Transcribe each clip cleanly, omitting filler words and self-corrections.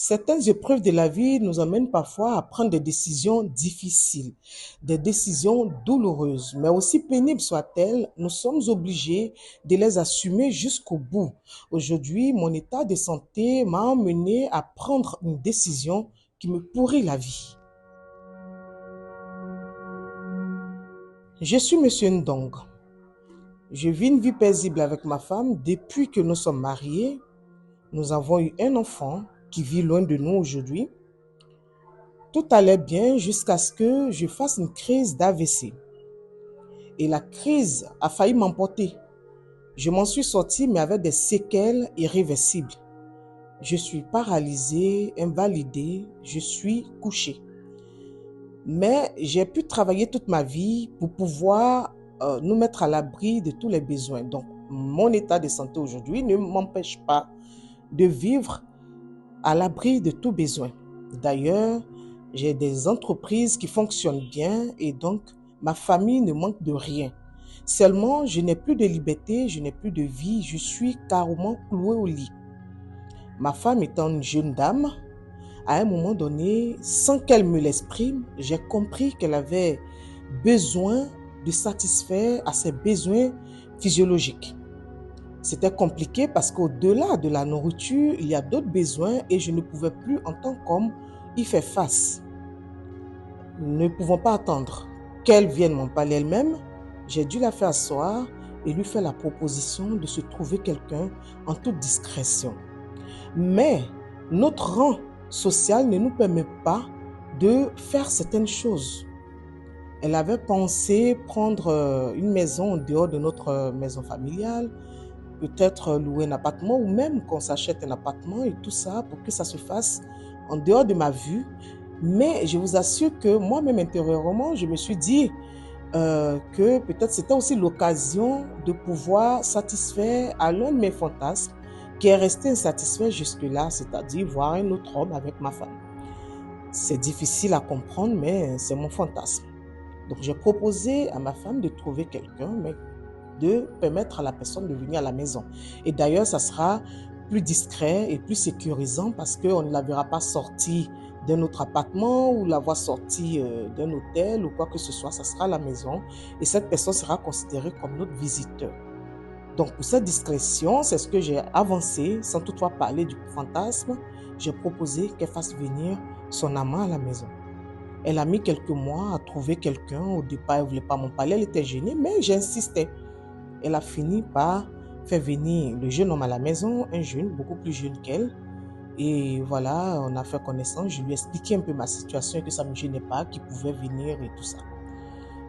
Certaines épreuves de la vie nous amènent parfois à prendre des décisions difficiles, des décisions douloureuses, mais aussi pénibles soient-elles, nous sommes obligés de les assumer jusqu'au bout. Aujourd'hui, mon état de santé m'a amené à prendre une décision qui me pourrit la vie. Je suis Monsieur Ndong. Je vis une vie paisible avec ma femme depuis que nous sommes mariés. Nous avons eu un enfant qui vit loin de nous aujourd'hui. Tout allait bien jusqu'à ce que je fasse une crise d'AVC. Et la crise a failli m'emporter. Je m'en suis sortie, mais avec des séquelles irréversibles. Je suis paralysée, invalidée, je suis couchée. Mais j'ai pu travailler toute ma vie pour pouvoir nous mettre à l'abri de tous les besoins. Donc, mon état de santé aujourd'hui ne m'empêche pas de vivre à l'abri de tout besoin. D'ailleurs, j'ai des entreprises qui fonctionnent bien et donc ma famille ne manque de rien. Seulement, je n'ai plus de liberté, je n'ai plus de vie, je suis carrément clouée au lit. Ma femme étant une jeune dame, à un moment donné, sans qu'elle me l'exprime, j'ai compris qu'elle avait besoin de satisfaire à ses besoins physiologiques. C'était compliqué parce qu'au-delà de la nourriture, il y a d'autres besoins et je ne pouvais plus en tant qu'homme y faire face. Ne pouvant pas attendre qu'elle vienne m'en parler elle-même, j'ai dû la faire asseoir et lui faire la proposition de se trouver quelqu'un en toute discrétion. Mais notre rang social ne nous permet pas de faire certaines choses. Elle avait pensé prendre une maison en dehors de notre maison familiale, peut-être louer un appartement ou même qu'on s'achète un appartement et tout ça pour que ça se fasse en dehors de ma vue. Mais je vous assure que moi-même intérieurement, je me suis dit que peut-être c'était aussi l'occasion de pouvoir satisfaire à l'un de mes fantasmes qui est resté insatisfait jusque-là, c'est-à-dire voir un autre homme avec ma femme. C'est difficile à comprendre, mais c'est mon fantasme. Donc j'ai proposé à ma femme de trouver quelqu'un, mais de permettre à la personne de venir à la maison. Et d'ailleurs, ça sera plus discret et plus sécurisant parce qu'on ne la verra pas sortie d'un autre appartement ou la voir sortie d'un hôtel ou quoi que ce soit. Ça sera à la maison et cette personne sera considérée comme notre visiteur. Donc, pour cette discrétion, c'est ce que j'ai avancé sans toutefois parler du fantasme. J'ai proposé qu'elle fasse venir son amant à la maison. Elle a mis quelques mois à trouver quelqu'un. Au départ, elle ne voulait pas m'en parler, elle était gênée, mais j'insistais. Elle a fini par faire venir le jeune homme à la maison, un jeune, beaucoup plus jeune qu'elle. Et voilà, on a fait connaissance. Je lui ai expliqué un peu ma situation et que ça ne me gênait pas, qu'il pouvait venir et tout ça.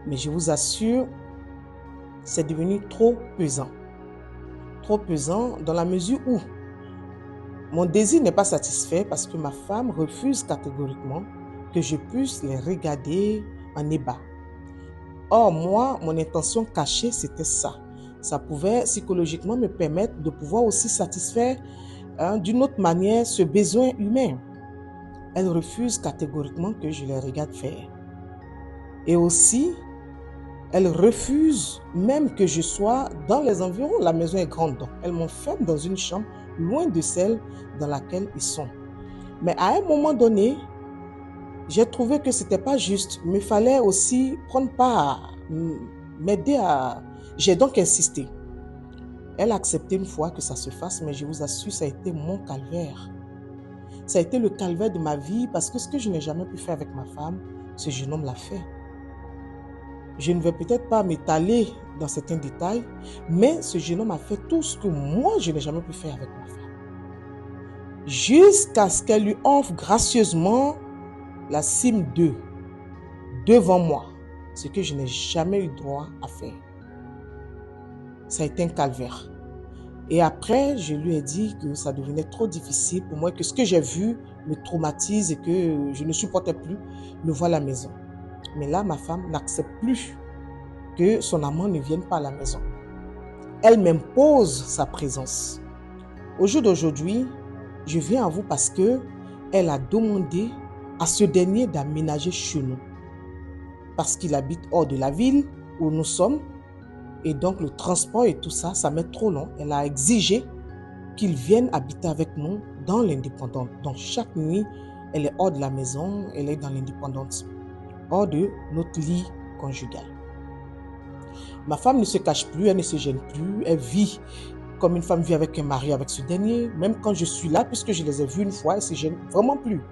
Mais je vous assure, c'est devenu trop pesant. Trop pesant dans la mesure où mon désir n'est pas satisfait parce que ma femme refuse catégoriquement que je puisse les regarder en ébat. Or, moi, mon intention cachée, c'était ça. Ça pouvait psychologiquement me permettre de pouvoir aussi satisfaire d'une autre manière ce besoin humain. Elle refuse catégoriquement que je les regarde faire. Et aussi, elle refuse même que je sois dans les environs. La maison est grande, donc elle m'enferme dans une chambre loin de celle dans laquelle ils sont. Mais à un moment donné, j'ai trouvé que ce n'était pas juste. Il me fallait aussi prendre part, m'aider à... J'ai donc insisté. Elle a accepté une fois que ça se fasse, mais je vous assure, ça a été mon calvaire. Ça a été le calvaire de ma vie parce que ce que je n'ai jamais pu faire avec ma femme, ce jeune homme l'a fait. Je ne vais peut-être pas m'étaler dans certains détails, mais ce jeune homme a fait tout ce que moi, je n'ai jamais pu faire avec ma femme. Jusqu'à ce qu'elle lui offre gracieusement la cime 2 devant moi, ce que je n'ai jamais eu droit à faire. Ça a été un calvaire. Et après, je lui ai dit que ça devenait trop difficile pour moi, que ce que j'ai vu me traumatise et que je ne supportais plus le voir à la maison. Mais là, ma femme n'accepte plus que son amant ne vienne pas à la maison. Elle m'impose sa présence. Au jour d'aujourd'hui, je viens à vous parce que elle a demandé à ce dernier d'aménager chez nous. Parce qu'il habite hors de la ville où nous sommes. Et donc le transport et tout ça, ça met trop long. Elle a exigé qu'il vienne habiter avec nous dans l'indépendante. Donc chaque nuit, elle est hors de la maison, elle est dans l'indépendante, hors de notre lit conjugal. Ma femme ne se cache plus, elle ne se gêne plus, elle vit comme une femme vit avec un mari, avec ce dernier. Même quand je suis là, puisque je les ai vus une fois, elle ne se gêne vraiment plus.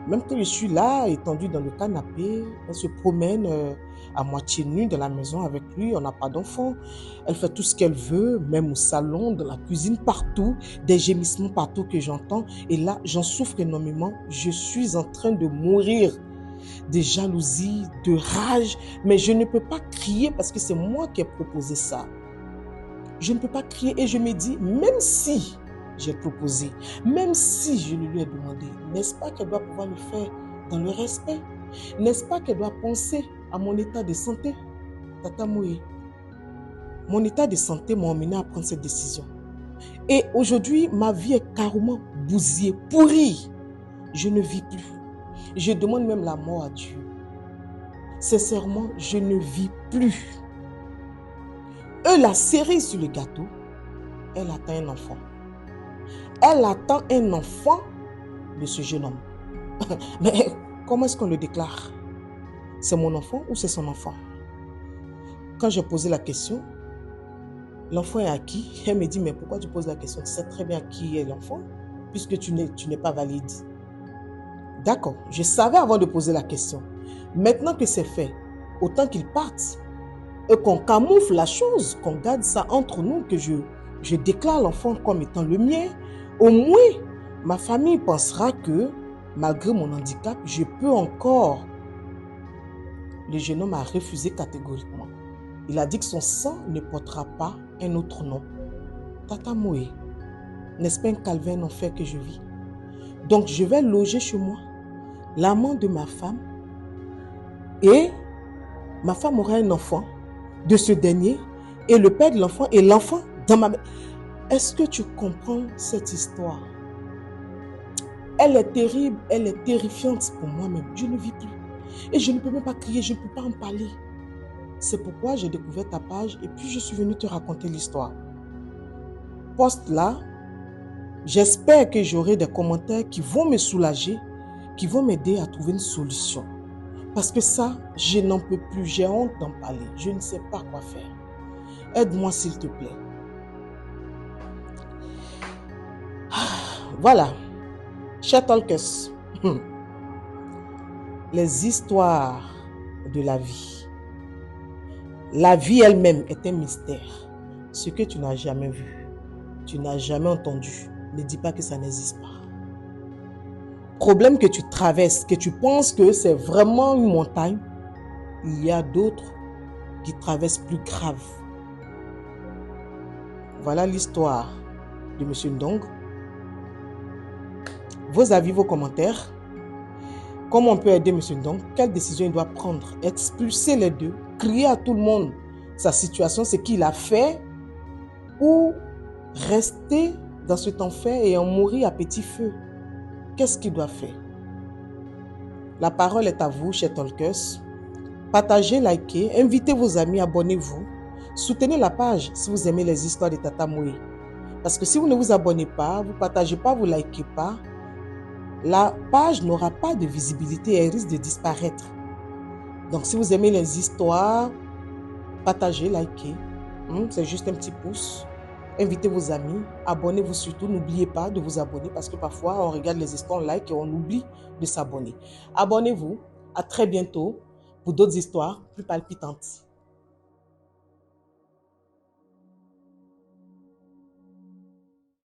Même quand je suis là, étendue dans le canapé, elle se promène à moitié nue dans la maison avec lui, on n'a pas d'enfant. Elle fait tout ce qu'elle veut, même au salon, dans la cuisine, partout, des gémissements partout que j'entends. Et là, j'en souffre énormément. Je suis en train de mourir de jalousie, de rage, mais je ne peux pas crier parce que c'est moi qui ai proposé ça. Je ne peux pas crier et je me dis, même si j'ai proposé, même si je le lui ai demandé, n'est-ce pas qu'elle doit pouvoir le faire dans le respect? N'est-ce pas qu'elle doit penser à mon état de santé? Tata Moé, mon état de santé m'a emmené à prendre cette décision. Et aujourd'hui, ma vie est carrément bousillée, pourrie. Je ne vis plus. Je demande même la mort à Dieu. Sincèrement, je ne vis plus. La cerise sur le gâteau, elle attend un enfant. Elle attend un enfant de ce jeune homme. Mais comment est-ce qu'on le déclare? C'est mon enfant ou c'est son enfant? Quand j'ai posé la question, l'enfant est à qui? Elle me dit, mais pourquoi tu poses la question? Tu sais très bien qui est l'enfant, puisque tu n'es pas valide. D'accord, je savais avant de poser la question. Maintenant que c'est fait, autant qu'il parte et qu'on camoufle la chose, qu'on garde ça entre nous, que je déclare l'enfant comme étant le mien, au moins ma famille pensera que malgré mon handicap, je peux encore. Le jeune homme a refusé catégoriquement. Il a dit que son sang ne portera pas un autre nom. Tata Moé, n'est-ce pas un calvaire, un enfer que je vis? Donc je vais loger chez moi l'amant de ma femme et ma femme aura un enfant de ce dernier et le père de l'enfant et l'enfant dans ma... Est-ce que tu comprends cette histoire? Elle est terrible, elle est terrifiante pour moi-même. Je ne vis plus. Et je ne peux même pas crier, je ne peux pas en parler. C'est pourquoi j'ai découvert ta page et puis je suis venue te raconter l'histoire. Poste là, j'espère que j'aurai des commentaires qui vont me soulager, qui vont m'aider à trouver une solution. Parce que ça, je n'en peux plus, j'ai honte d'en parler. Je ne sais pas quoi faire. Aide-moi s'il te plaît. Voilà. Chers talkers, les histoires de la vie. La vie elle-même est un mystère. Ce que tu n'as jamais vu, tu n'as jamais entendu, ne dis pas que ça n'existe pas. Problème que tu traverses, que tu penses que c'est vraiment une montagne, il y a d'autres qui traversent plus grave. Voilà l'histoire de M. Ndong. Vos avis, vos commentaires. Comment on peut aider M. Ndong? Quelle décision il doit prendre? Expulser les deux, crier à tout le monde sa situation, ce qu'il a fait, ou rester dans cet enfer et en mourir à petit feu? Qu'est-ce qu'il doit faire? La parole est à vous, chers talkers. Partagez, likez, invitez vos amis, abonnez-vous. Soutenez la page si vous aimez les histoires de Tata Moé. Parce que si vous ne vous abonnez pas, vous ne partagez pas, vous ne likez pas, la page n'aura pas de visibilité et elle risque de disparaître. Donc si vous aimez les histoires, partagez, likez. C'est juste un petit pouce. Invitez vos amis, abonnez-vous surtout. N'oubliez pas de vous abonner parce que parfois on regarde les histoires, on like et on oublie de s'abonner. Abonnez-vous. À très bientôt pour d'autres histoires plus palpitantes.